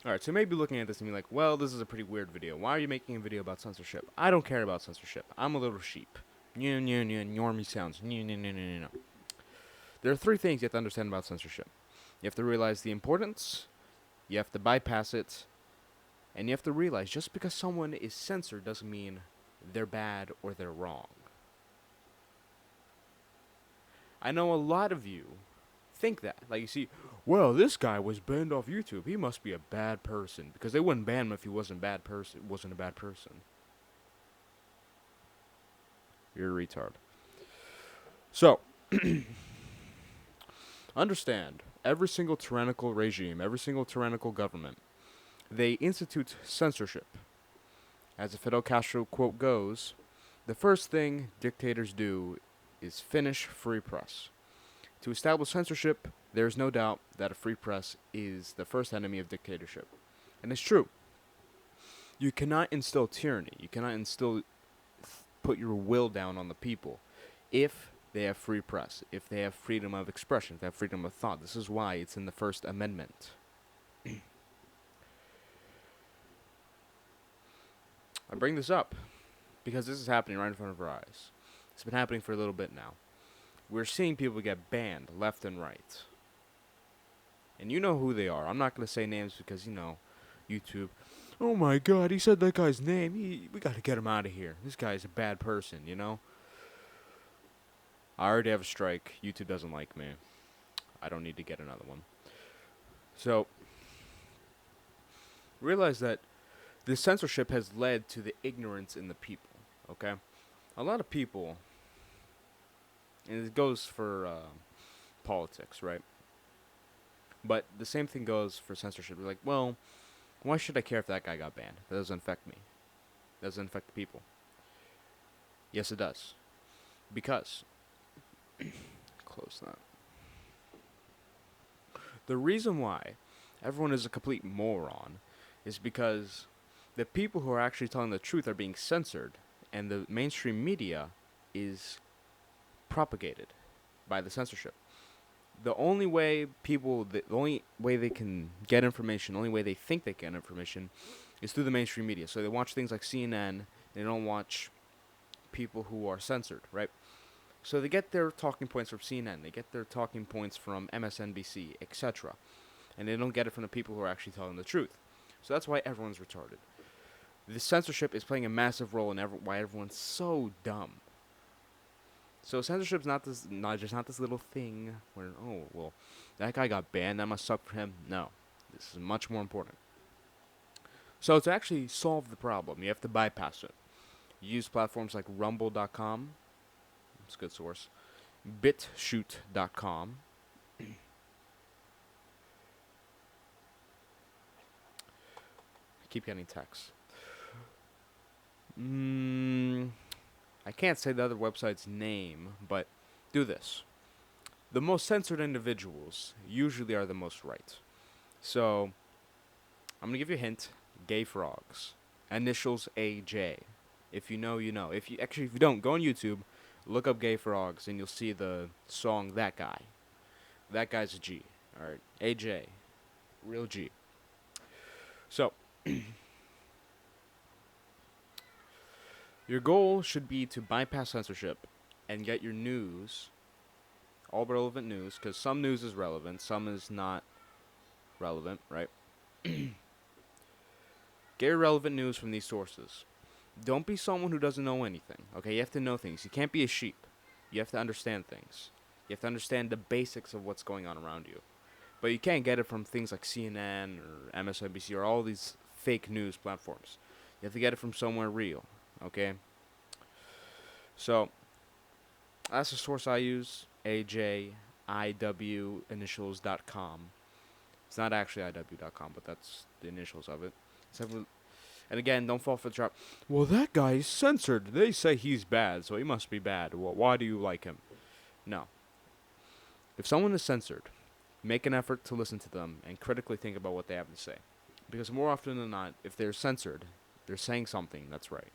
Alright, so you may be looking at this and be like, well, this is a pretty weird video. Why are you making a video about censorship? I don't care about censorship. I'm a little sheep. Normie sounds. There are three things you have to understand about censorship. You have to realize the importance, you have to bypass it, and you have to realize just because someone is censored doesn't mean they're bad or they're wrong. I know a lot of you think that. Like, you see, well, this guy was banned off YouTube. He must be a bad person. Because they wouldn't ban him if he wasn't a bad person. You're a retard. So, understand, every single tyrannical regime, every single tyrannical government, they institute censorship. As the Fidel Castro quote goes, the first thing dictators do is finish free press. To establish censorship, there is no doubt that a free press is the first enemy of dictatorship. And it's true. You cannot instill tyranny. You cannot put your will down on the people if they have free press, if they have freedom of expression, if they have freedom of thought. This is why it's in the First Amendment. I bring this up because this is happening right in front of our eyes. It's been happening for a little bit now. We're seeing people get banned left and right. And you know who they are. I'm not going to say names because, YouTube. Oh my god, he said that guy's name. We got to get him out of here. This guy's a bad person, I already have a strike. YouTube doesn't like me. I don't need to get another one. So, realize that this censorship has led to the ignorance in the people, okay? A lot of people, and it goes for politics, right? But the same thing goes for censorship. You're like, well, why should I care if that guy got banned? That doesn't affect me. That doesn't affect the people. Yes, it does. Because, close that. The reason why everyone is a complete moron is because the people who are actually telling the truth are being censored, and the mainstream media is propagated by the censorship. The only way they can get information, the only way they think they get information, is through the mainstream media. So they watch things like CNN. They don't watch people who are censored, right? So they get their talking points from CNN. They get their talking points from MSNBC, etc. And they don't get it from the people who are actually telling the truth. So that's why everyone's retarded. The censorship is playing a massive role in why everyone's so dumb. So censorship's not this little thing where, oh, well, that guy got banned, that must suck for him. No, this is much more important. So to actually solve the problem, you have to bypass it. You use platforms like rumble.com, it's a good source, bitshoot.com, I keep getting texts. I can't say the other website's name, but do this. The most censored individuals usually are the most right. So, I'm going to give you a hint. Gay frogs. Initials AJ. If you know, you know. If you don't, go on YouTube, look up gay frogs, and you'll see the song That Guy. That guy's a G. Alright. AJ. Real G. So, your goal should be to bypass censorship and get your news, all relevant news, because some news is relevant, some is not relevant, right? Get relevant news from these sources. Don't be someone who doesn't know anything, okay? You have to know things. You can't be a sheep. You have to understand things. You have to understand the basics of what's going on around you. But you can't get it from things like CNN or MSNBC or all these fake news platforms. You have to get it from somewhere real, okay? So, that's the source I use, ajiwinitials.com. It's not actually iw.com, but that's the initials of it. And again, don't fall for the trap. Well, that guy is censored. They say he's bad, so he must be bad. Well, why do you like him? No. If someone is censored, make an effort to listen to them and critically think about what they have to say. Because more often than not, if they're censored, they're saying something that's right.